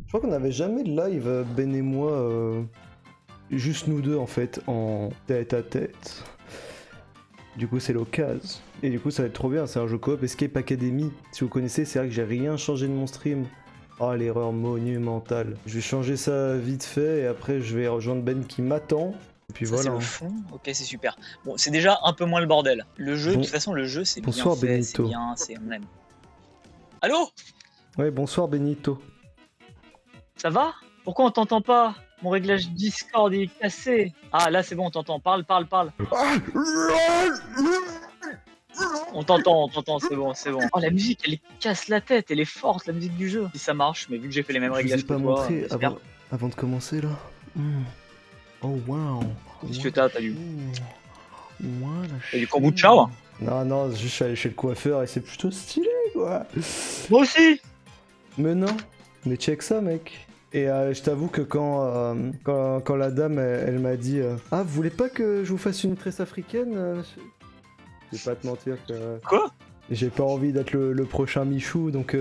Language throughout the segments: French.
Je crois qu'on n'avait jamais de live, Ben et moi, juste nous deux en fait, en tête à tête. Du coup, c'est l'occasion. Et du coup, ça va être trop bien. C'est un jeu coop Escape Academy. Si vous connaissez, c'est vrai que j'ai rien changé de mon stream. Oh, l'erreur monumentale. Je vais changer ça vite fait et après, je vais rejoindre Ben qui m'attend. Et puis Ça, voilà. c'est le fond. Ok, c'est super. Bon, c'est déjà un peu moins le bordel. Le jeu, Bon- de toute façon, le jeu, c'est bien Bonsoir, fait, c'est Benito. bien, on aime. Allô? Ouais, bonsoir, Benito. Ça va? Pourquoi on t'entend pas? Mon réglage Discord il est cassé. Ah, là, c'est bon, on t'entend. Parle, parle, parle. On t'entend, c'est bon, c'est bon. Oh, la musique, elle casse la tête, elle est forte, la musique du jeu. Si ça marche, mais vu que j'ai fait les mêmes Je vous ai réglages que pas toi, montré j'espère. avant de commencer là. Oh wow. Qu'est-ce que t'as du Voilà. T'as du kombucha, ouais? Non, non, juste je suis allé chez le coiffeur et c'est plutôt stylé quoi. Moi aussi. Mais non, mais check ça mec. Et je t'avoue que quand la dame elle m'a dit ah vous voulez pas que je vous fasse une tresse africaine je vais pas te mentir que Quoi? j'ai pas envie d'être le prochain Michou donc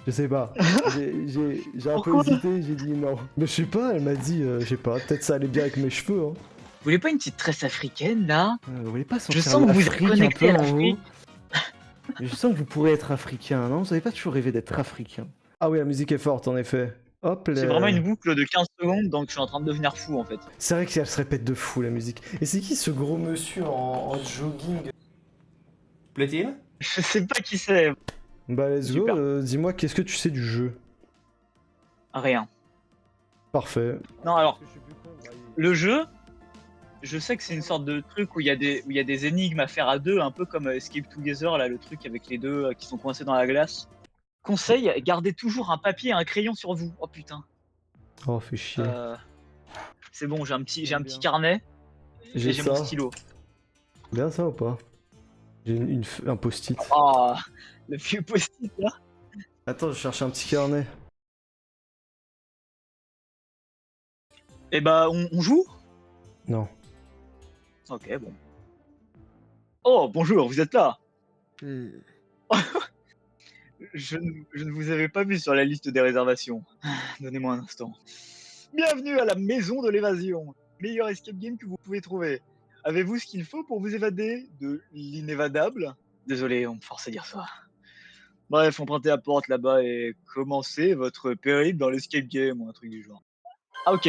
je sais pas. J'ai un peu Pourquoi? hésité, j'ai dit non. Mais je sais pas, elle m'a dit je sais pas, peut-être ça allait bien avec mes cheveux hein. Vous voulez pas une petite tresse africaine, là? Vous voulez pas Je sentir sens que vous êtes l'Afrique un connecté peu à en vous? l'Afrique. Je sens que vous pourrez être africain, non? Vous avez pas toujours rêvé d'être africain? Ah oui, la musique est forte en effet. Hop C'est là. vraiment une boucle de 15 secondes, donc je suis en train de devenir fou, en fait. C'est vrai qu'elle se répète de fou la musique. Et c'est qui ce gros monsieur en jogging? Plaît-il? Je sais pas qui c'est. Bah let's go, Super. dis-moi qu'est-ce que tu sais du jeu? Rien. Parfait. Non, alors, le jeu, je sais que c'est une sorte de truc où il y a des énigmes à faire à deux, un peu comme Escape Together, là, le truc avec les deux qui sont coincés dans la glace. Conseil, gardez toujours un papier et un crayon sur vous. Oh putain. Oh, fais chier. C'est bon, j'ai un petit carnet et J'ai j'ai mon ça. stylo. Bien ça ou pas? J'ai un post-it. Oh, le vieux post-it là. Attends, je cherche un petit carnet. Et bah, on joue? Non. Ok, bon. Oh, bonjour, vous êtes là. Je ne vous avais pas vu sur la liste des réservations. Donnez-moi un instant. Bienvenue à la maison de l'évasion. Meilleur escape game que vous pouvez trouver. Avez-vous ce qu'il faut pour vous évader de l'inévadable? Désolé, on me force à dire ça. Bref, empruntez la porte là-bas et commencez votre périple dans l'escape game ou un truc du genre. Ah ok,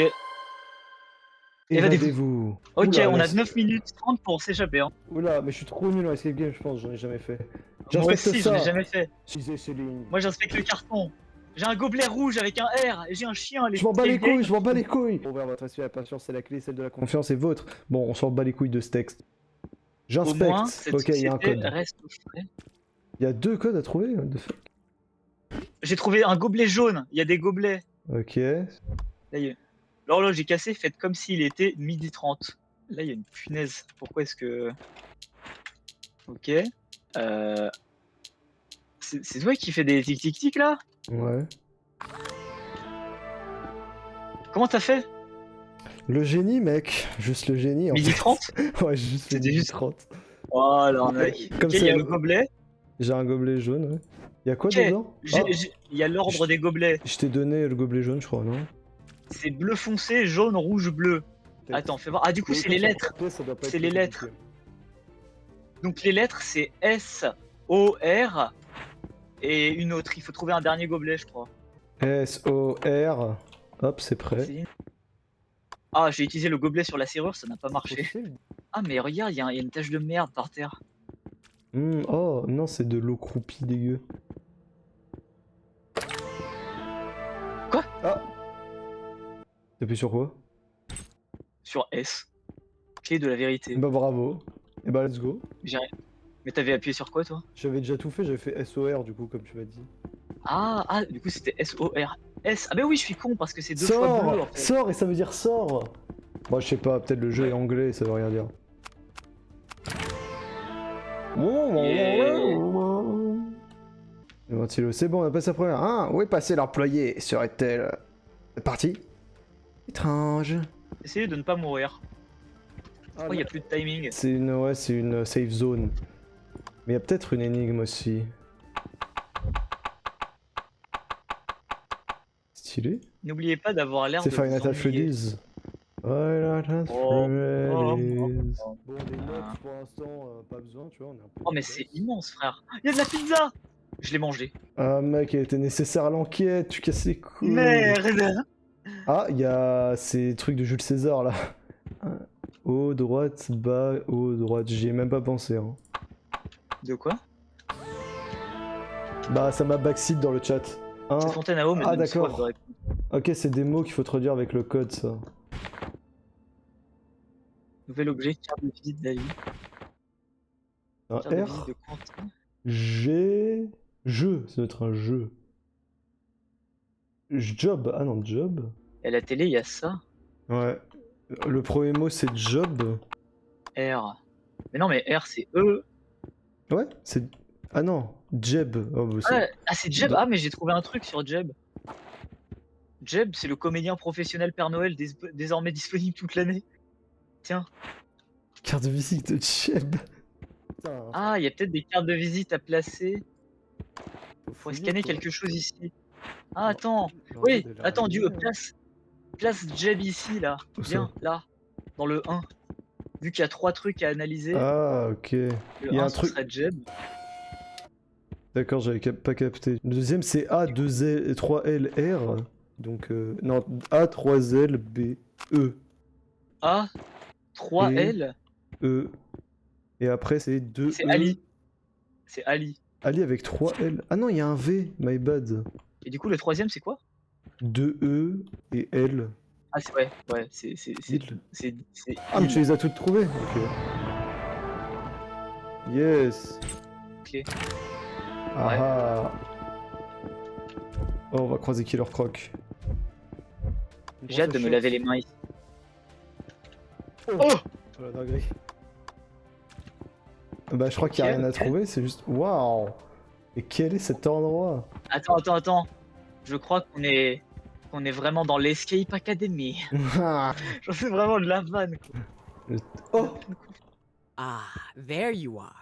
évadez-vous. Évadez-vous. Ok, Oula, on a 9 minutes 30 pour s'échapper. Hein. Oula, mais je suis trop nul en escape game, je pense, j'en ai jamais fait. Moi J'inspecte aussi, j'en ai ça. jamais fait. Disait Céline. Moi j'inspecte le carton. J'ai un gobelet rouge avec un R et j'ai un chien. Je m'en bats les escape game. couilles, je m'en bats les couilles. Bon, vers votre respect, la patience, c'est la clé, celle de la confiance est vôtre. Bon, on s'en bat les couilles de ce texte. Au moins, J'inspecte. cette Ok, il y a un société code. reste au frais. Il y a 2 codes à trouver? What the fuck. J'ai trouvé un gobelet jaune. Il y a des gobelets. Ok. Là, l'horloge est cassée, faites comme s'il était 12h30. Là, il y a une punaise. Pourquoi est-ce que... Ok. C'est toi qui fais des tic-tic-tic, là? Ouais. Comment t'as fait? Le génie, mec. Juste le génie, en fait. 12h30? Ouais, juste le C'était midi juste... 30. Oh, l'arnaque. Comme Ok, il y a ça, le gobelet. j'ai un gobelet jaune, ouais. Il y a quoi Ok, dedans? Ah, il y a l'ordre des gobelets. je t'ai donné le gobelet jaune, je crois, non? C'est bleu foncé, jaune, rouge, bleu. Attends, fais voir. Ah, du coup, c'est les lettres. C'est les lettres. Donc, les lettres, c'est S, O, R et une autre. Il faut trouver un dernier gobelet, je crois. S-O-R. Hop, c'est prêt. Ah, j'ai utilisé le gobelet sur la serrure, ça n'a pas marché. Ah, mais regarde, il y a une tache de merde par terre. Oh, non, c'est de l'eau croupie dégueu. Quoi? Ah. T'appuies sur quoi? Sur S. Clé de la vérité. Bah bravo. Et bah let's go. Mais t'avais appuyé sur quoi, toi? J'avais déjà tout fait, j'avais fait S-O-R du coup, comme tu m'as dit. Ah, du coup, c'était S-O-R. S. Ah, bah oui, je suis con parce que c'est 2 fois bleu en fait. Sors et ça veut dire sors. Moi je sais pas, peut-être le jeu est anglais et ça veut rien dire. Ventilo, c'est bon, on a passé la première. Hein, où est passé l'employé? Serait-elle parti? Étrange. Essayez de ne pas mourir. Oh, il y a plus de timing. C'est une safe zone. Mais il y a peut-être une énigme aussi. Stylé. N'oubliez pas d'avoir l'air C'est de Final vous Fantasy ennuyer. Freddy's. Final Fantasy Oh, oh, Freddy's. oh. Bon, des Ah. notes pour l'instant, pas besoin, tu vois, on est un peu. Oh, mais c'est immense, frère. Il y a de la pizza. Je l'ai mangé. Ah, mec, elle était nécessaire à l'enquête, tu casses les couilles. Merde. Ah, il y a ces trucs de Jules César là. Haut, droite, bas, haut, droite. J'y ai même pas pensé. Hein. De quoi? Bah, ça m'a backseat dans le chat. C'est Fontaine à eau, mais Ah, donne soif de d'accord. réponse. Ok, c'est des mots qu'il faut traduire avec le code, ça. Nouvel objet, carte de visite d'Ali. Un Carte de visite R, de Quentin. G, jeu. Ça doit être un jeu. Job. Ah non, job. Et à la télé, il y a ça. Ouais. Le premier mot, c'est job. R. Mais non, mais R, c'est E. Ouais, c'est. Ah non, Jeb. Oh, bah, Ah, c'est Jeb. Dans- Ah, mais j'ai trouvé un truc sur Jeb. Jeb, c'est le comédien professionnel Père Noël désormais disponible toute l'année. Tiens. Carte de visite de Jeb. Putain, Ah, il y a peut-être des cartes de visite à placer. faut Faudrait fouiller, scanner quoi. quelque chose ici. Ah, Non, attends. l'ordi, Oui, il a l'air attends, allumé, hein. place Jeb ici, là. Où ça? Viens, là. Dans le 1. Vu qu'il y a 3 trucs à analyser, Ah, ok. le Il y a 1 un ce truc. serait Jeb. D'accord, j'avais pas capté. Le deuxième, c'est A, 2L, 3L, R. Donc, non, A, 3L, B, E. A, Et 3L, E. Et après, c'est c'est 2E. Ali. C'est Ali. Ali avec 3L. Ah non, il y a un V, my bad. Et du coup, le troisième, c'est quoi? 2E et L. Ah, c'est ouais, Il. c'est Ah, mais tu il. les as toutes trouvées. Ok. Yes. Ok. Ah ah. Oh, on va croiser Killer Croc. J'ai hâte de me laver les mains ici. Oh, Oh, oh la dinguerie. Bah, je crois qu'il n'y a Ok, rien à ok. trouver, c'est juste. Waouh! Et quel est cet endroit? Attends. Je crois qu'on est vraiment dans l'Escape Academy. J'en fais vraiment de la vanne, quoi. Oh! Ah, there you are.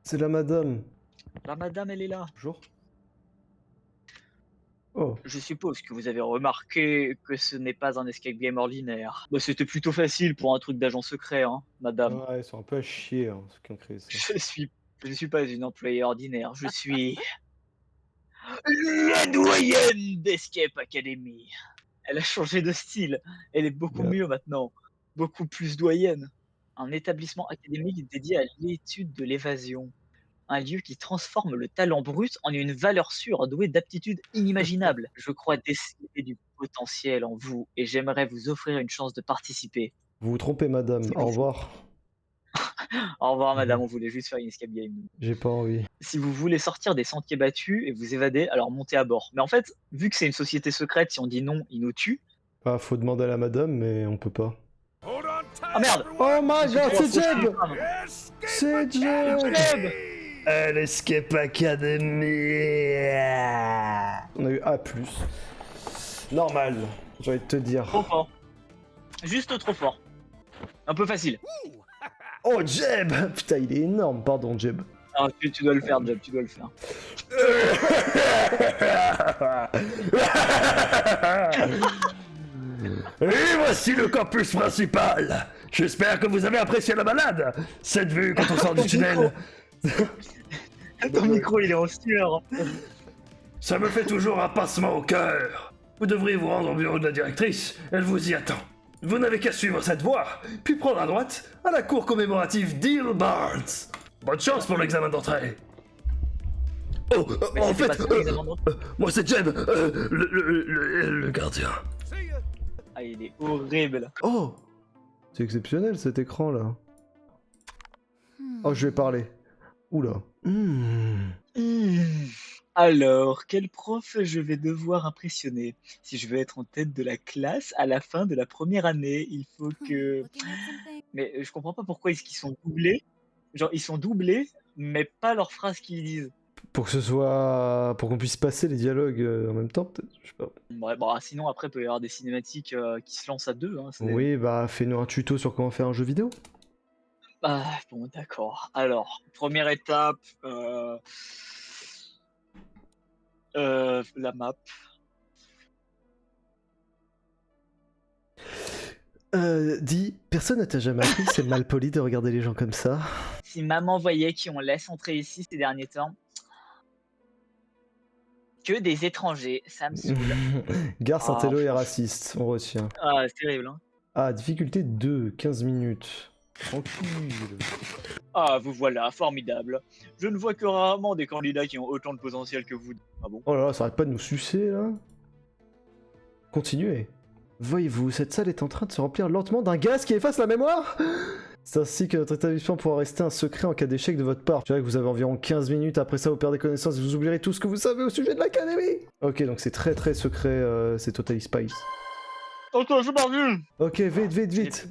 C'est la madame. La madame, elle est là. Bonjour. Oh. Je suppose que vous avez remarqué que ce n'est pas un escape game ordinaire. Bah, c'était plutôt facile pour un truc d'agent secret, hein, madame. Ouais, ils sont un peu à chier, hein, ceux qui ont créé ça. Je suis pas une employée ordinaire, je suis la doyenne d'Escape Academy. Elle a changé de style. Elle est beaucoup Bien. mieux maintenant. Beaucoup plus doyenne. Un établissement académique dédié à l'étude de l'évasion. Un lieu qui transforme le talent brut en une valeur sûre douée d'aptitudes inimaginables. Je crois déceler du potentiel en vous et j'aimerais vous offrir une chance de participer. Vous vous trompez, madame. Si Au vous revoir. Au revoir madame, Mhm. on voulait juste faire une escape game. J'ai pas envie. Si vous voulez sortir des sentiers battus et vous évader, alors montez à bord. Mais en fait, vu que c'est une société secrète, si on dit non, ils nous tuent. Ah, faut demander à la madame, mais on peut pas. Ah merde! Oh my Je me god, suis c'est trop Jeb! approché, C'est Jeb! Jeb! L'Escape Academy! On a eu A+. Normal, j'ai envie de te dire. Trop fort. Juste trop fort. Un peu facile. Oh, Jeb! Putain, il est énorme, pardon, Jeb. Ah, tu dois le faire, Jeb, tu dois le faire. Et voici le campus principal. J'espère que vous avez apprécié la balade. Cette vue quand on sort du tunnel, Ton micro, il est en sueur. ça me fait toujours un pincement au cœur. Vous devriez vous rendre au bureau de la directrice, elle vous y attend. Vous n'avez qu'à suivre cette voie, puis prendre à droite à la cour commémorative Deal Barnes. Bonne chance pour l'examen d'entrée. Oh, Mais en c'était fait, pas ça, l'examen d'entrée. moi c'est Jeb, le gardien. Ah, il est horrible. Oh! C'est exceptionnel cet écran là. Oh, je vais parler. Oula. Alors, quel prof je vais devoir impressionner? Si je veux être en tête de la classe à la fin de la première année, il faut que... Looking at something? Mais je comprends pas pourquoi est-ce qu'ils sont doublés. Genre, ils sont doublés, mais pas leurs phrases qu'ils disent. Pour que ce soit. Pour qu'on puisse passer les dialogues en même temps, peut-être? Je sais pas. Ouais, bah, sinon, après, il peut y avoir des cinématiques qui se lancent à deux. Hein, Oui, bah, fais-nous un tuto sur comment faire un jeu vidéo. Ah, bon, d'accord. Alors, première étape, la map. Dis, personne ne t'a jamais appris que c'est mal poli de regarder les gens comme ça. Si maman voyait qui on laisse entrer ici ces derniers temps. Que des étrangers, ça me saoule. Garce Ah, intello et pff. raciste, on retient. Ah, c'est terrible, hein. Ah, difficulté 2, 15 minutes. Tranquille. Ah, vous voilà, formidable. Je ne vois que rarement des candidats qui ont autant de potentiel que vous. Ah bon? Oh là là, ça arrête pas de nous sucer là. Continuez. Voyez-vous, cette salle est en train de se remplir lentement d'un gaz qui efface la mémoire. C'est ainsi que notre établissement pourra rester un secret en cas d'échec de votre part. Je dirais que vous avez environ 15 minutes, après ça vous perdez connaissance et vous oublierez tout ce que vous savez au sujet de l'académie. Ok, donc c'est très très secret, c'est Totally Spice. Ok, c'est parti. Ok, vite.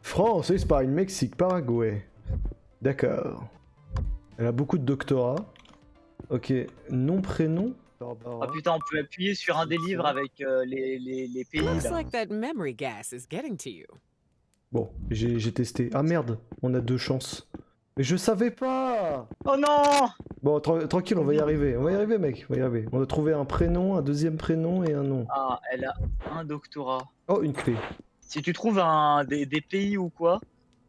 France, Espagne, Mexique, Paraguay. D'accord. Elle a beaucoup de doctorats. Ok, nom, prénom. Barbara. Ah putain, on peut appuyer sur un des livres avec les pays Looks là. like that memory gas is getting to you. Bon, j'ai testé. Ah merde, on a 2 chances. Mais je savais pas. Oh non! Bon, tranquille, on va y arriver. On va y arriver, mec. On va y arriver. On a trouvé un prénom, un deuxième prénom et un nom. Ah, elle a un doctorat. Oh, une clé. Si tu trouves des pays ou quoi,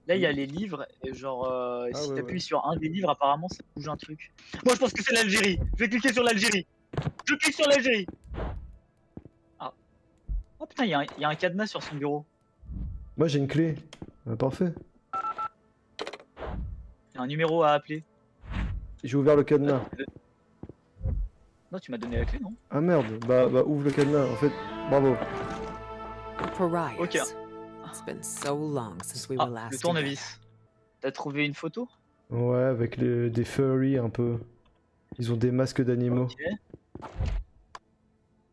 là il y a les livres, et genre si ouais, t'appuies ouais. sur un des livres, apparemment ça bouge un truc. Moi je pense que c'est l'Algérie. Je vais cliquer sur l'Algérie. Je clique sur l'Algérie. Ah. Oh putain, il y a un cadenas sur son bureau. Moi, j'ai une clé. Parfait. Il y a un numéro à appeler. J'ai ouvert le cadenas. Non, tu m'as donné la clé, non? Ah merde. Bah, ouvre le cadenas. En fait, bravo. Pariahs. Ok. It's been so long since we Ah, were last le together. tournevis. T'as trouvé une photo? Ouais, avec des furry un peu. Ils ont des masques d'animaux. Ok.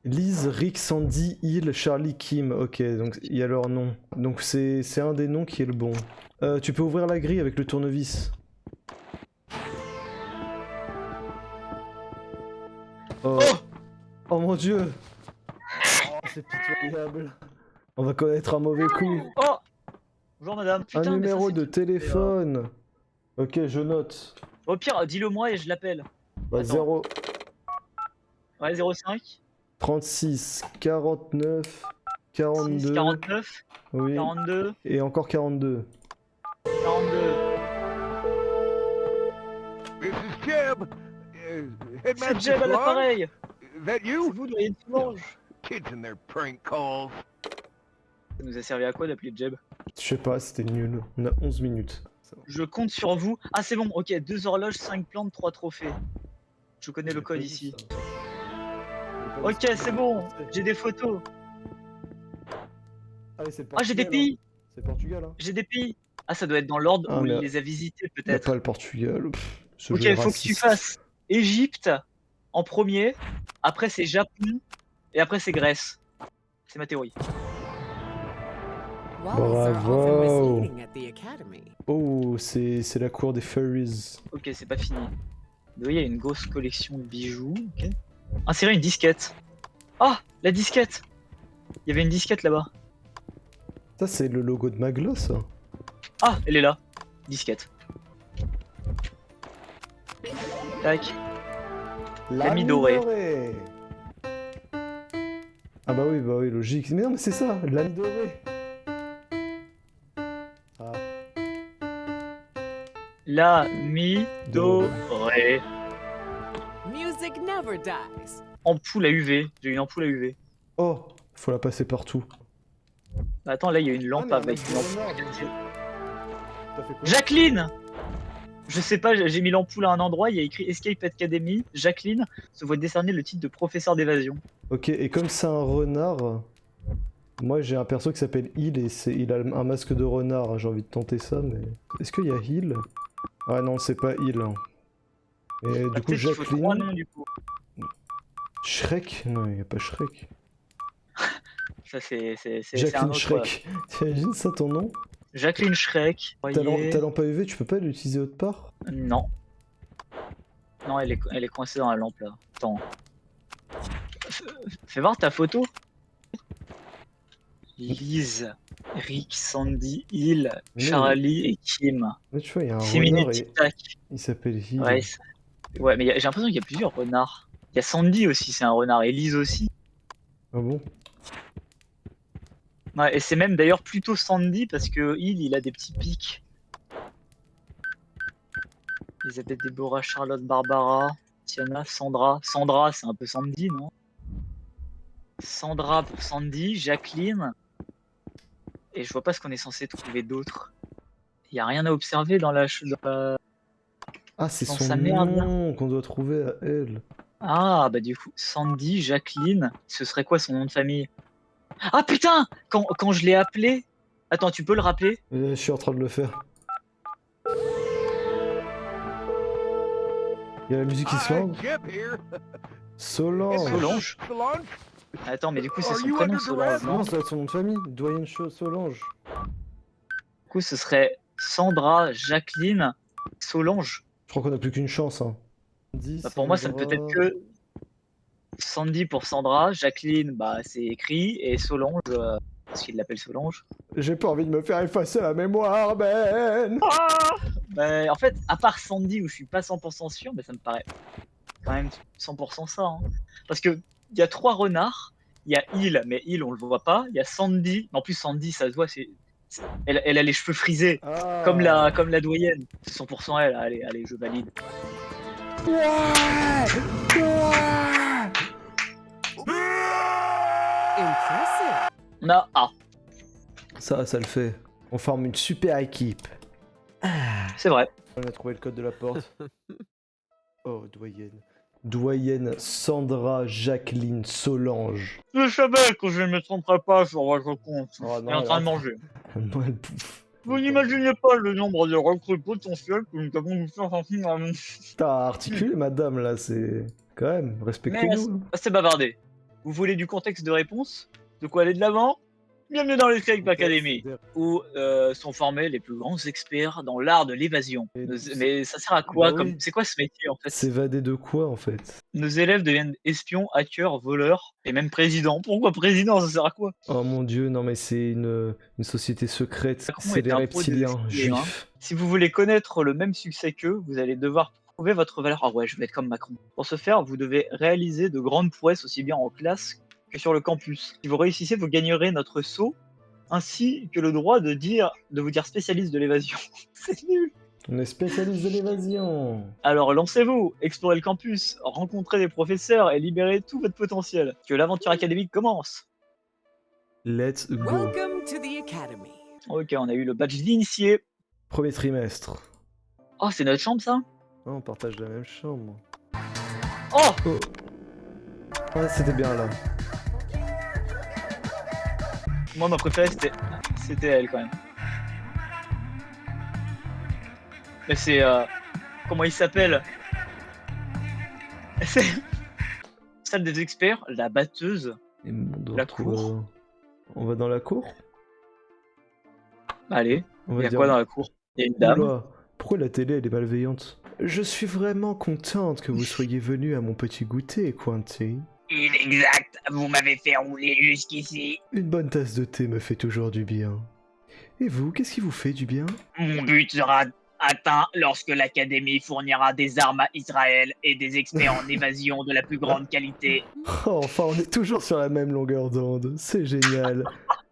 Liz, Rick, Sandy, Hill, Charlie, Kim. Ok, donc il y a leur nom. Donc c'est un des noms qui est le bon. Tu peux ouvrir la grille avec le tournevis. Oh, oh mon dieu. Oh, c'est pitoyable. On va connaître un mauvais coup. Oh! Bonjour madame. Putain, Un mais ça, numéro c'est de tout. téléphone. Ok, je note. Au pire, dis-le moi et je l'appelle. Bah, Attends. 0, Ouais, 05 36, 49, 42. 6 49 Oui. 42 Et encore 42. 42. This is Jeb. C'est Headmaster Jeb à Clark? l'appareil. Is that C'est you? vous, doyen de Soulange. Kids and their prank calls. Ça nous a servi à quoi d'appeler Jeb? Je sais pas, c'était nul. On a 11 minutes. Je compte sur vous. Ah, c'est bon, ok, 2 horloges, 5 plantes, 3 trophées. Je connais le code ici. Ok, c'est bon, j'ai des photos. Ah, oui, c'est Ah, j'ai des Portugal, pays. hein. C'est Portugal, hein. J'ai des pays. Ah, ça doit être dans l'ordre Ah, où mais- il les a visités, Y a peut-être. pas le Portugal. Pff, ce Ok, jeu est il faut que tu raciste. fasses Égypte en premier, après c'est Japon, et après c'est Grèce. C'est ma théorie. Walls are often Bravo. misleading at the academy. Oh, c'est la cour des furries. Ok, c'est pas fini. Il y a une grosse collection de bijoux. Ok. Insérer une disquette. Ah, la disquette. Il y avait une disquette là-bas. Ça, c'est le logo de Magla, ça. Ah, elle est là. Disquette. Tac. L'ami doré. Ah bah oui, logique. Mais non, mais c'est ça, l'ami doré. Ah, L'ami doré. Music never dies. Ampoule à UV. J'ai une ampoule à UV. oh, faut la passer partout. Bah, attends, là il y a une lampe Ah, mais avec un une mec de ampoule. renard, T'as fait quoi? Jacqueline. Je sais pas, j'ai mis l'ampoule à un endroit, il y a écrit Escape Academy. Jacqueline se voit décerner le titre de professeur d'évasion. Ok, et comme c'est un renard, moi j'ai un perso qui s'appelle Hill et il a un masque de renard. J'ai envie de tenter ça, mais. Est-ce qu'il y a Hill? Ah non, c'est pas Hill. Et du coup, Peut-être qu'il faut 3 Jacqueline. noms du coup. Shrek? Non, il n'y a pas Shrek. Ça c'est un Jacqueline autre. Shrek. T'imagines ça ton nom? Jacqueline Shrek. Voyez. Ta lampe à UV, tu peux pas l'utiliser autre part? Non. Non, elle est coincée dans la lampe là. Attends. Fais voir ta photo. Lise, Rick, Sandy, Hill, Mais Charlie et Kim. Mais tu vois, il y a un 6 renard minutes, et tic-tac. il s'appelle Hill. Ouais, ouais, mais j'ai l'impression qu'il y a plusieurs renards. Il y a Sandy aussi, c'est un renard. Et Lise aussi. Ah bon? Ouais, et c'est même d'ailleurs plutôt Sandy parce que il a des petits pics. Elisabeth, Déborah, Charlotte, Barbara, Tiana, Sandra. Sandra, c'est un peu Sandy, non? Sandra pour Sandy, Jacqueline. Et je vois pas ce qu'on est censé trouver d'autre. Il y a rien à observer dans Ah, c'est dans son sa merde, là. nom qu'on doit trouver à elle. Ah, bah du coup, Sandy, Jacqueline, ce serait quoi son nom de famille? Ah putain! Quand je l'ai appelé. Attends, tu peux le rappeler? Je suis en train de le faire. Il y a la musique qui se Hi, lance. Chip here. Solange. Solange. Solange? Attends, mais du coup, c'est Are son you prénom, under Solange, duress? non? Non, ça va être son nom de famille. Doyenne Solange. Du coup, ce serait Sandra, Jacqueline, Solange. Je crois qu'on a plus qu'une chance. Hein. Bah, pour moi, ça ne peut être que Sandy pour Sandra, Jacqueline, bah c'est écrit, et Solange, parce qu'il l'appelle Solange. J'ai pas envie de me faire effacer la mémoire, Ben. Bah, en fait, à part Sandy où je suis pas 100% sûr, mais ça me paraît quand même 100% ça. Hein. Parce que il y a 3 renards, il y a Il, mais Il on le voit pas, il y a Sandy, en plus Sandy ça se voit, elle a les cheveux frisés, Ah. comme la doyenne. C'est 100% elle, allez, je valide. Impressive. On a A, Ça le fait. On forme une super équipe. c'est vrai. On a trouvé le code de la porte. Oh, doyenne. Doyenne Sandra Jacqueline Solange. Je savais que je ne me tromperais pas sur votre compte. Oh Il est en train de manger. Non, elle bouffe. Vous n'imaginez pas le nombre de recrues potentielles que nous avons dû faire sortir à nous. T'as articulé, madame, là, c'est. Quand même, respectez-nous. C'est bavardé. Vous voulez du contexte de réponse? De quoi aller de l'avant? Bienvenue dans l'Escape Academy, où sont formés les plus grands experts dans l'art de l'évasion. Et Mais ça sert à quoi Bah oui. C'est quoi ce métier en fait? S'évader de quoi, en fait? Nos élèves deviennent espions, hackers, voleurs, et même présidents. Pourquoi président? Ça sert à quoi? Oh mon dieu, non mais c'est une société secrète. Macron C'est est des un pro des reptiliens escaliers, hein. juifs. Si vous voulez connaître le même succès qu'eux, vous allez devoir prouver votre valeur. Ah ouais, je vais être comme Macron. Pour ce faire, vous devez réaliser de grandes prouesses aussi bien en classe que sur le campus. Si vous réussissez, vous gagnerez notre sceau, ainsi que le droit de vous dire spécialiste de l'évasion. C'est nul. On est spécialiste de l'évasion. Alors lancez-vous, explorez le campus, rencontrez des professeurs et libérez tout votre potentiel. Que l'aventure académique commence. Let's go. Welcome to the academy. Ok, on a eu le badge d'initié. Premier trimestre. Oh, c'est notre chambre ça? Oh, on partage la même chambre. Oh, Oh. Ouais, c'était bien là. moi ma préférée c'était elle quand même. Mais c'est comment il s'appelle? C'est salle des experts, la batteuse. Et on doit La retrouver- cour. On va dans la cour? Allez, On il va y a dire- quoi dans la cour? Il y a une dame. Oula, pourquoi la télé elle est malveillante? Je suis vraiment contente que vous soyez venu à mon petit goûter, Quentin. Il est exact, vous m'avez fait rouler jusqu'ici. Une bonne tasse de thé me fait toujours du bien. Et vous, qu'est-ce qui vous fait du bien? Mon but sera atteint lorsque l'Académie fournira des armes à Israël et des experts en évasion de la plus grande qualité. Oh, enfin, on est toujours sur la même longueur d'onde. C'est génial.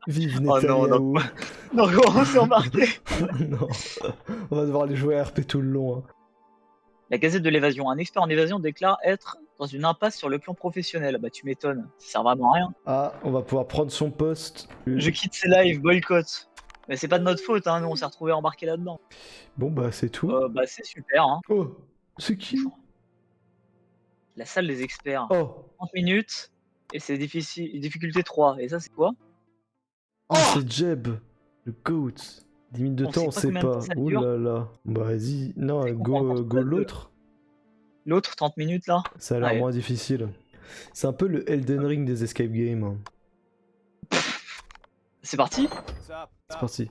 Vive Oh non, Netanyahou. Non, comment s'est embarqué? Non, on va devoir aller jouer à RP tout le long. Hein. La Gazette de l'évasion. Un expert en évasion déclare être dans une impasse sur le plan professionnel. Bah tu m'étonnes, ça sert vraiment à rien. Ah, on va pouvoir prendre son poste. Je quitte ces lives, boycott. Mais c'est pas de notre faute, hein, nous on s'est retrouvés embarqués là-dedans. Bon, bah, c'est tout. Bah c'est super, hein. Oh, c'est qui? La salle des experts. Oh, 30 minutes, et c'est difficulté 3. Et ça c'est quoi? oh, c'est Jeb, le GOAT. 10 minutes de On temps, sait on pas sait combien de pas. temps ça Ouh dure. là là. Bah, vas-y. Non, C'est qu'on prend go entre les deux. l'autre. L'autre 30 minutes là? Ça a l'air Ouais. moins difficile. C'est un peu le Elden Ring des escape games. Hein. C'est parti? C'est parti.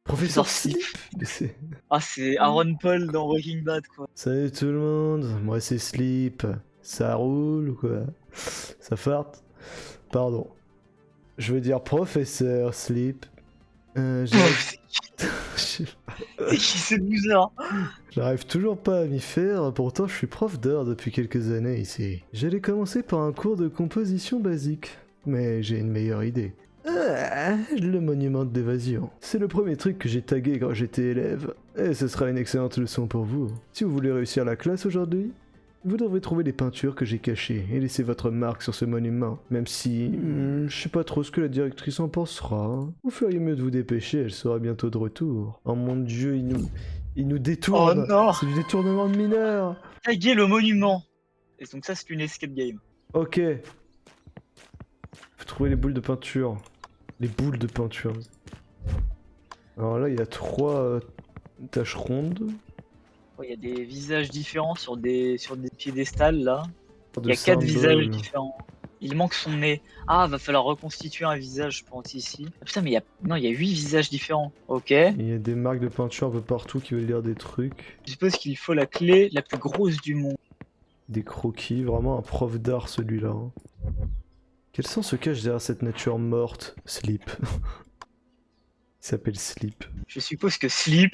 Professeur Sleep. Sleep. Mais c'est- Ah c'est Aaron Paul dans Breaking Bad quoi. Salut tout le monde, moi c'est Sleep. Ça roule ou quoi? Ça farte? Pardon. Je veux dire professeur Sleep. J'arrive C'est qui ce loser? j'arrive toujours pas à m'y faire, pourtant je suis prof d'art depuis quelques années ici. J'allais commencer par un cours de composition basique, mais j'ai une meilleure idée. Le monument d'évasion. C'est le premier truc que j'ai tagué quand j'étais élève. Et ce sera une excellente leçon pour vous. Si vous voulez réussir la classe aujourd'hui, vous devrez trouver les peintures que j'ai cachées et laisser votre marque sur ce monument. Même si... je sais pas trop ce que la directrice en pensera. Vous feriez mieux de vous dépêcher, elle sera bientôt de retour. Oh mon dieu, il nous détourne. Oh non. C'est du détournement de mineurs. Taguer le monument. Et donc ça, c'est une escape game. Ok. Faut trouver les boules de peinture. Les boules de peinture. Alors là, il y a 3 taches rondes. Il y a des visages différents sur des piédestals là. Il de y a 4 visages symboles. différents. Il manque son nez. Ah, va falloir reconstituer un visage, je pense, ici. Ah, putain, mais il y a... Non, il y a 8 visages différents. Ok. Il y a des marques de peinture un peu partout qui veulent dire des trucs. Je suppose qu'il faut la clé la plus grosse du monde. Des croquis, vraiment un prof d'art celui-là. Hein. Quel sens se cache derrière cette nature morte? Sleep. Il s'appelle Sleep. Je suppose que Sleep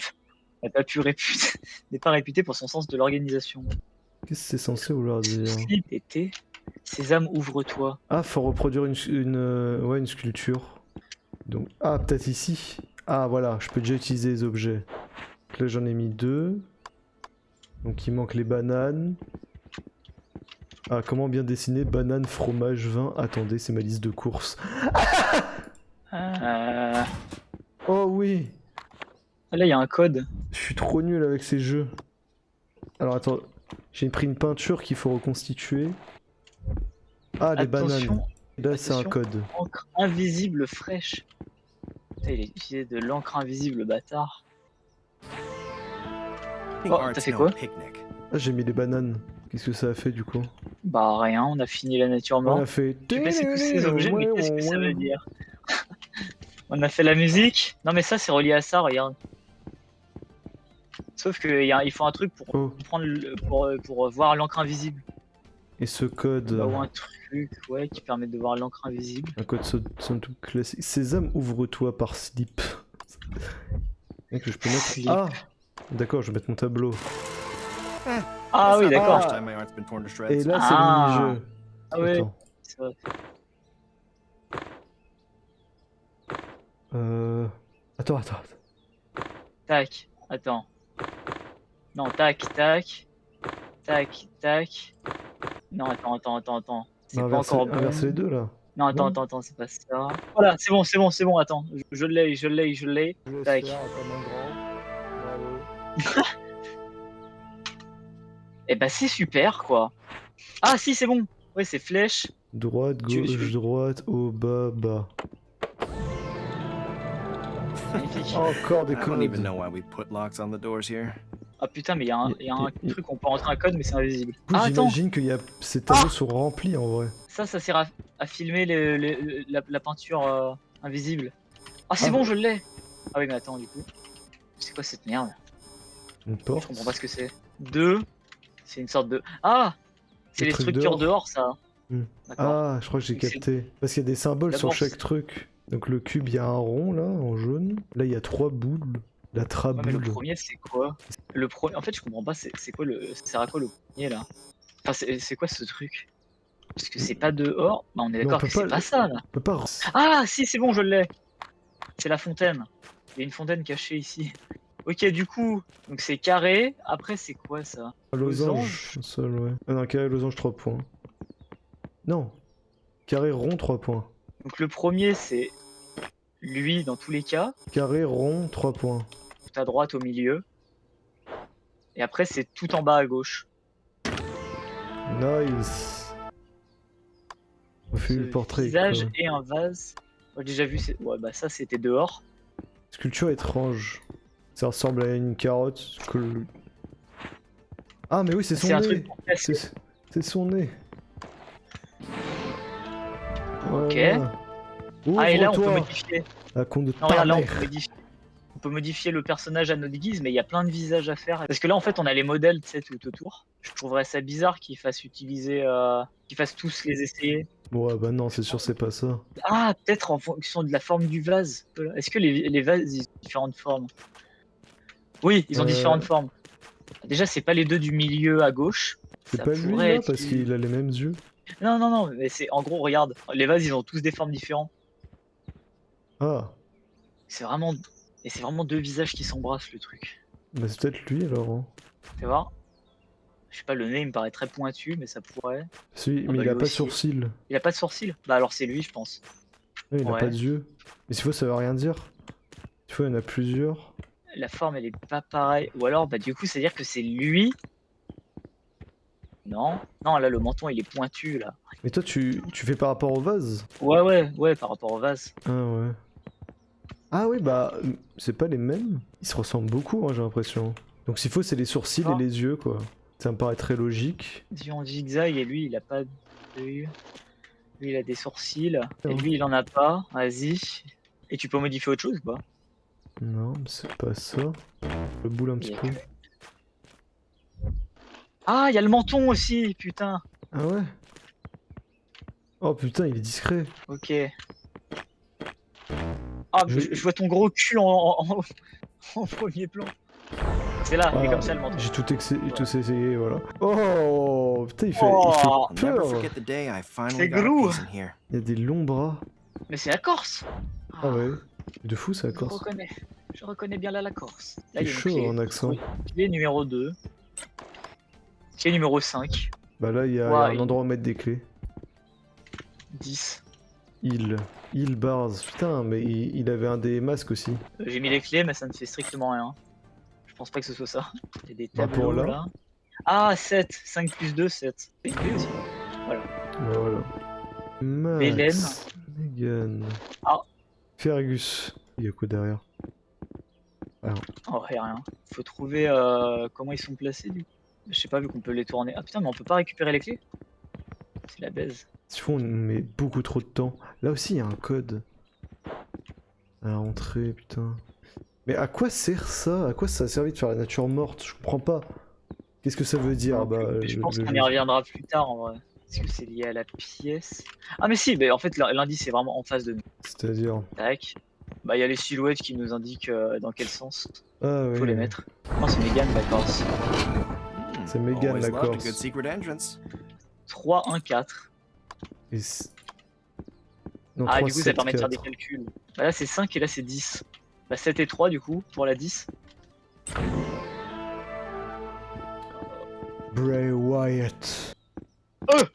n'est pas réputé pour son sens de l'organisation. Qu'est-ce que c'est censé vouloir dire? Sleep était... Sésame, ouvre-toi. Ah, faut reproduire une sculpture. Donc, ah, peut-être ici. Ah, voilà, je peux déjà utiliser les objets. Donc là, j'en ai mis 2. Donc, il manque les bananes. Ah, comment bien dessiner banane, fromage, vin? Attendez, c'est ma liste de courses. Oh oui! Là, il y a un code. Je suis trop nul avec ces jeux. Alors, attends. J'ai pris une peinture qu'il faut reconstituer. Ah, les bananes. Attention, Là, c'est un attention. code. encre invisible fraîche. Putain, il a utilisé de l'encre invisible, bâtard. Think Oh, art's t'as fait no quoi? picnic. Ah, j'ai mis les bananes. Qu'est-ce que ça a fait du coup? Bah rien, on a fini la nature On morte. a fait. J'ai passé tous ces objets, mais qu'est-ce que ça veut dire? On a fait la musique. Non mais ça c'est relié à ça, regarde. Sauf qu'il faut un truc pour Oh, prendre pour voir l'encre invisible. et ce code. Ou un truc ouais, qui permet de voir l'encre invisible. Un code somme toute classique. Sésame, ouvre-toi par Sleep. Mec, je peux mettre. Sleep. Ah! D'accord, je vais mettre mon tableau. Ah oui, d'accord. First time my art's been torn to shreds. Et là, c'est Ah. le mini-jeu. Ah ouais. Attends. C'est vrai. Attends. Tac, attends. Non, tac. Non, attends. C'est Non, pas encore bon. inverser les deux là. Non, attends, c'est pas ça. Voilà, c'est bon, attends. Je l'ai. Tac. Et bah c'est super quoi. Ah si, c'est bon. Ouais, c'est flèche. Droite, Tu- gauche, tu- droite, haut, bas, bas. Magnifique. Encore des I don't even codes. know why we put locks on the doors here. Ah putain, mais il y a un truc, on peut rentrer un code, mais c'est invisible. Du coup, Ah, attends, j'imagine que ces tableaux sont remplis en vrai. ça sert à filmer la peinture invisible. Ah, c'est Ah. bon, je l'ai. Ah oui, mais attends, du coup. C'est quoi cette merde? Une Je porte. comprends pas ce que c'est. 2. C'est une sorte de. Ah! C'est Les les trucs structures dehors. dehors, ça. Hmm. D'accord. Ah, je crois que j'ai Donc, c'est- capté. Parce qu'il y a des symboles sur D'abord, chaque c'est- truc. Donc le cube, il y a un rond là, en jaune. Là, il y a 3 boules. La Ouais, mais traboule. le premier, c'est quoi? En fait, je comprends pas, c'est quoi ça sert à quoi le premier là? Enfin, c'est quoi ce truc? Parce que c'est pas dehors. Bah, on est Mais on d'accord peut que c'est pas- pas ça là. On peut pas. Ah, si, c'est bon, je l'ai. C'est la fontaine. Il y a une fontaine cachée ici. Ok, du coup, donc c'est carré. Après, c'est quoi ça? Losange. Un seul, ouais. Ah non, carré, losange, 3 points. Non. Carré, rond, 3 points. Donc le premier, c'est lui dans tous les cas. Carré, rond, 3 points. Tout à droite, au milieu. Et après, c'est tout en bas à gauche. Nice. On fait Ce le portrait. visage quoi. et un vase. Moi, j'ai déjà vu. Ouais, bah ça, c'était dehors. Sculpture étrange. Ça ressemble à une carotte. Ah, mais oui, c'est son C'est un nez. truc pour casser. C'est son nez. Ok. Voilà. Ah, et là, on peut Ouvre-toi. modifier. La con de Non, ta regarde, là, mère. on peut modifier le personnage à notre guise, mais il y a plein de visages à faire. Parce que là, en fait, on a les modèles, tu sais, tout autour. Je trouverais ça bizarre qu'ils fassent utiliser, qu'ils fassent tous les essayer. Ouais, bah non, c'est sûr, c'est pas ça. Ah, peut-être en fonction de la forme du vase. Est-ce que les vases, ils ont différentes formes? Oui, ils ont différentes formes. Déjà, c'est pas les deux du milieu à gauche. C'est Ça pas lui pourrait là, être parce qu'il a les mêmes yeux. Non, mais c'est en gros, regarde, les vases, ils ont tous des formes différentes. Ah, C'est vraiment... Et c'est vraiment deux visages qui s'embrassent, le truc. bah c'est peut-être lui alors. Hein. Fais voir. Je sais pas, le nez il me paraît très pointu, mais ça pourrait. Si, Ah mais bah, il a lui pas de aussi. sourcils. Il a pas de sourcils? Bah alors c'est lui, je pense. Ouais, il a Ouais. pas de yeux. Mais s'il faut, ça veut rien dire. S'il faut, il y en a plusieurs. La forme, elle est pas pareille. Ou alors, bah du coup, c'est-à-dire que c'est lui. Non. Non, là, le menton, il est pointu, là. Mais toi, tu fais par rapport au vase? Ouais, par rapport au vase. Ah ouais. Ah oui, bah, c'est pas les mêmes. Ils se ressemblent beaucoup, hein, j'ai l'impression. Donc s'il faut, c'est les sourcils Ah. et les yeux, quoi. Ça me paraît très logique. Dion zigzag, et lui, il a pas d'œil. Lui, il a des sourcils. Et Oh. lui, il en a pas. Vas-y. Et tu peux modifier autre chose ou pas? Non, mais c'est pas ça. Le boule un petit Il y a peu. Ah, il y a le menton aussi, putain. Ah ouais? Oh putain, il est discret. Ok. Ah, Je- je vois ton gros cul en premier plan. C'est là, il est Ah, comme ça le menton. j'ai tout essayé, voilà. Oh putain, il fait Oh, I'll never peur. forget the day I finally C'est got a Grou. piece in here. Il y a des longs bras. mais c'est la Corse. Ah ouais. De fou, ça, la Je Corse. reconnais. Je reconnais bien là la Corse. Là, C'est il y a une chaud clé. en accent. Oui. Clé numéro 2. Clé numéro 5. Bah là, il y a Ouais, un endroit où mettre des clés. 10. Il bars. Putain, mais il avait un des masques aussi. J'ai mis les clés, mais ça ne fait strictement rien. Je pense pas que ce soit ça. Il y a des Bah, tableaux pour là. là. Ah, 7. 5 plus 2, 7. C'est une clé aussi. Bah voilà. Max. Hélène. Megan. Ah. Fergus. Il y a quoi derrière? Oh, y a rien. Faut trouver comment ils sont placés du coup. Je sais pas, vu qu'on peut les tourner. Ah putain, mais on peut pas récupérer les clés? C'est la baise. S'il faut, on met beaucoup trop de temps. Là aussi, il y a un code. À entrer, putain. Mais à quoi sert ça? À quoi ça a servi de faire la nature morte? Je comprends pas. Qu'est-ce que ça veut dire? Bah, Mais je pense le qu'on jeu. y reviendra plus tard en vrai. Est-ce que c'est lié à la pièce? Ah mais si, mais en fait l'indice est vraiment en face de nous. C'est-à-dire. Tac. Bah il y a les silhouettes qui nous indiquent dans quel sens Ah faut ouais. les mettre. Non c'est Megan, d'accord. C'est Megan, Always la loved a Corse. good secret entrance. 3, 1, 4. Et c'est- non, Ah 3, du coup ça 7, permet de faire des 4. calculs. Bah là c'est 5 et là c'est 10. Bah 7 et 3 du coup pour la 10. Bray Wyatt. Euh Donc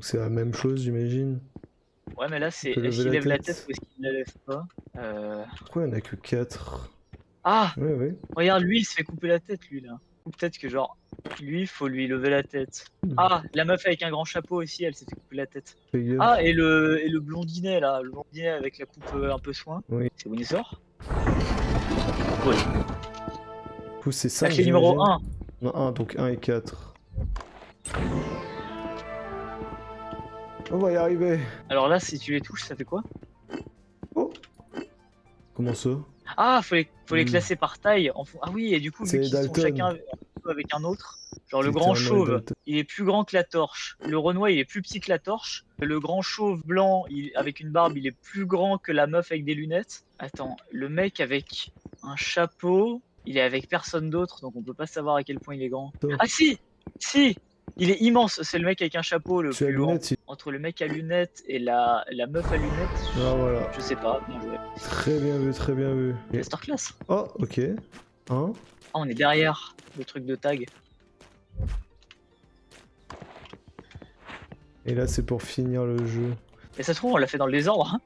c'est la même chose, j'imagine. Ouais mais là c'est peut est-ce lever qu'il la lève la tête. tête ou est-ce qu'il la lève pas Pourquoi il y en a que 4? Ah Ouais, ouais. regarde lui il se fait couper la tête lui là. Ou peut-être que genre lui faut lui lever la tête. Ah la meuf avec un grand chapeau aussi elle s'est fait couper la tête. Fais gaffe. Ah et le blondinet là, le blondinet avec la coupe un peu soin. Oui. C'est Windsor. Oui. Du coup, c'est La 5. clé numéro 1. Non, 1, donc 1 et 4. On va y arriver. Alors là si tu les touches ça fait quoi? Oh. Comment ça? Ah faut les Hmm. classer par taille. Ah oui et du coup C'est vu qu'ils sont Dalton. chacun avec un autre. Genre le C'est grand littéralement chauve, Dalton. il est plus grand que la torche. Le Renoir, il est plus petit que la torche. Le grand chauve blanc, avec une barbe, il est plus grand que la meuf avec des lunettes. Attends, le mec avec un chapeau, il est avec personne d'autre, donc on peut pas savoir à quel point il est grand. Toi. Ah si, si, il est immense. C'est le mec avec un chapeau le Tu as plus grand. lunettes, Entre le mec à lunettes et la meuf à lunettes, Ah voilà. je sais pas. Bien joué. Très bien vu, très bien vu. Et- Masterclass. Oh, ok. 1. Ah, on est derrière le truc de tag. Et là, c'est pour finir le jeu. Et ça se trouve, on l'a fait dans le désordre. Hein.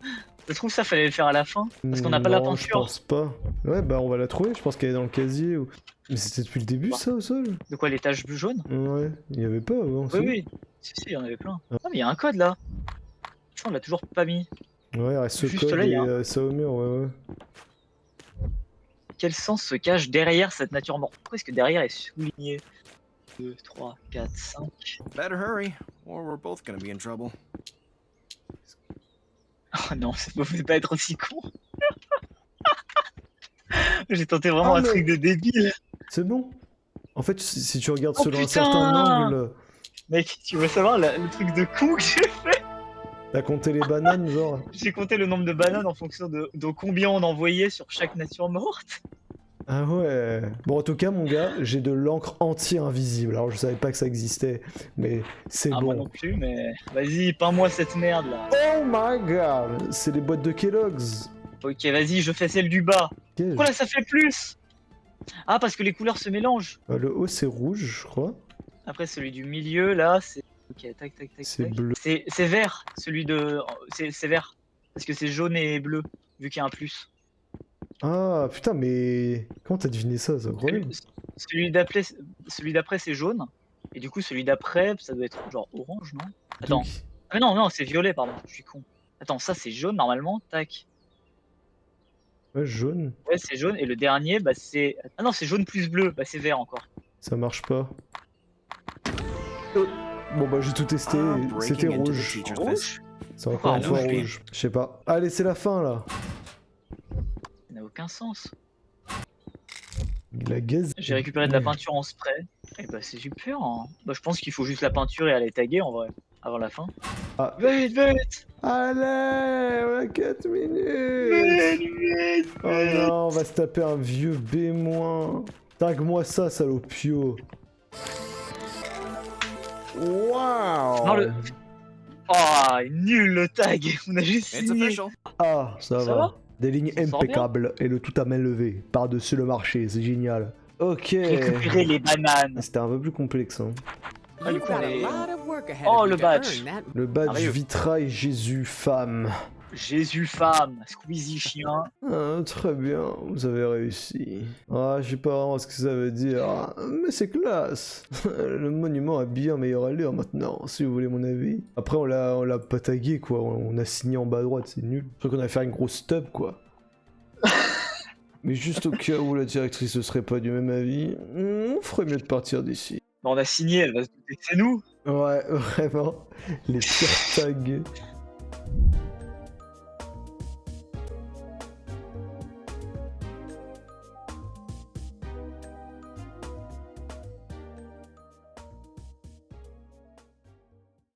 Ça se trouve, ça fallait le faire à la fin. Parce qu'on n'a pas la Non, je peinture. pense pas. Ouais, bah on va la trouver, je pense qu'elle est dans le casier. Ou... Mais c'était depuis le début Bah. ça au sol? De quoi, les taches jaunes? Ouais, il y avait pas avant. Oui, oui. Si, il y en avait plein. Ah, mais il y a un code là. Ça, on l'a toujours pas mis. Ouais, il reste ce Juste code là, il y et a un- ça au mur, ouais, ouais. Quel sens se cache derrière cette nature morte? Pourquoi est-ce que derrière est souligné 2, 3, 4, 5? Better hurry, or we're both gonna be in trouble. Oh non, ça pouvait pas être aussi con. J'ai tenté vraiment Ah, un mais- truc de débile. C'est bon. En fait, si tu regardes Oh, selon un putain certain angle, Mec, tu veux savoir le truc de con que j'ai fait? t'as compté les bananes, genre. J'ai compté le nombre de bananes en fonction de combien on envoyait sur chaque nature morte. Ah ouais. Bon, en tout cas, mon gars, j'ai de l'encre anti-invisible. Alors, je savais pas que ça existait, mais c'est Ah, moi bon. non plus, mais vas-y, peins-moi cette merde là. Oh my god, c'est les boîtes de Kellogg's. Ok, vas-y, je fais celle du bas. Ok. Pourquoi là ça fait plus? Ah, parce que les couleurs se mélangent. Le haut, c'est rouge, je crois. Après, celui du milieu là, c'est. Ok, tac, tac, tac, C'est tac. bleu. C'est vert, celui de. C'est vert. Parce que c'est jaune et bleu, vu qu'il y a un plus. Ah, putain, mais comment t'as deviné ça? C'est incroyable. Celui d'après, c'est jaune. Et du coup, celui d'après, ça doit être genre orange, non? Attends. Donc, Ah, mais non, non, c'est violet, pardon, je suis con. Attends, ça c'est jaune normalement, tac. ouais, jaune, Ouais, c'est jaune. Et le dernier, bah c'est. Ah non, c'est jaune plus bleu, bah c'est vert encore. ça marche pas. Bon, bah, j'ai tout testé. Ah, C'était breaking into the rouge. teacher's Rouge? fist. C'est encore une Ah, fois rouge. rouge. Je sais pas. Allez, c'est la fin là. Ça n'a aucun sens. La gaze. J'ai récupéré de la peinture en spray. Et bah c'est super. Hein. Bah je pense qu'il faut juste la peinture et aller taguer en vrai. Avant la fin. Ah. Vite, vite! Allez, on a 4 minutes. Vite, vite, Oh non, on va se taper un vieux B-. Tag-moi ça, salopio. Waouh. Non, le- Oh, nul le tag! On a juste It's signé. official. Ah, ça Ça va. va Des lignes Ça sort bien. impeccables et le tout à main levée, par-dessus le marché, c'est génial. Ok. Récupérer les bananes. C'était un peu plus complexe. Hein. Ah, du You've coup, got on a est- lot of work ahead Oh, of you le to badge. earn that. Le badge Sérieux. vitrail Jésus femme. Jésus femme, Squeezie chien. Ah, très bien, vous avez réussi. Ah, je sais pas vraiment ce que ça veut dire, mais c'est classe. Le monument a bien meilleure allure maintenant, si vous voulez mon avis. Après, on l'a pas tagué, quoi. On a signé en bas à droite, c'est nul. Je crois qu'on a fait une grosse stub, quoi. Mais juste au cas où la directrice ne serait pas du même avis, on ferait mieux de partir d'ici. Bah, on a signé, elle va se douter que c'est nous. Ouais, vraiment. Les pires tags.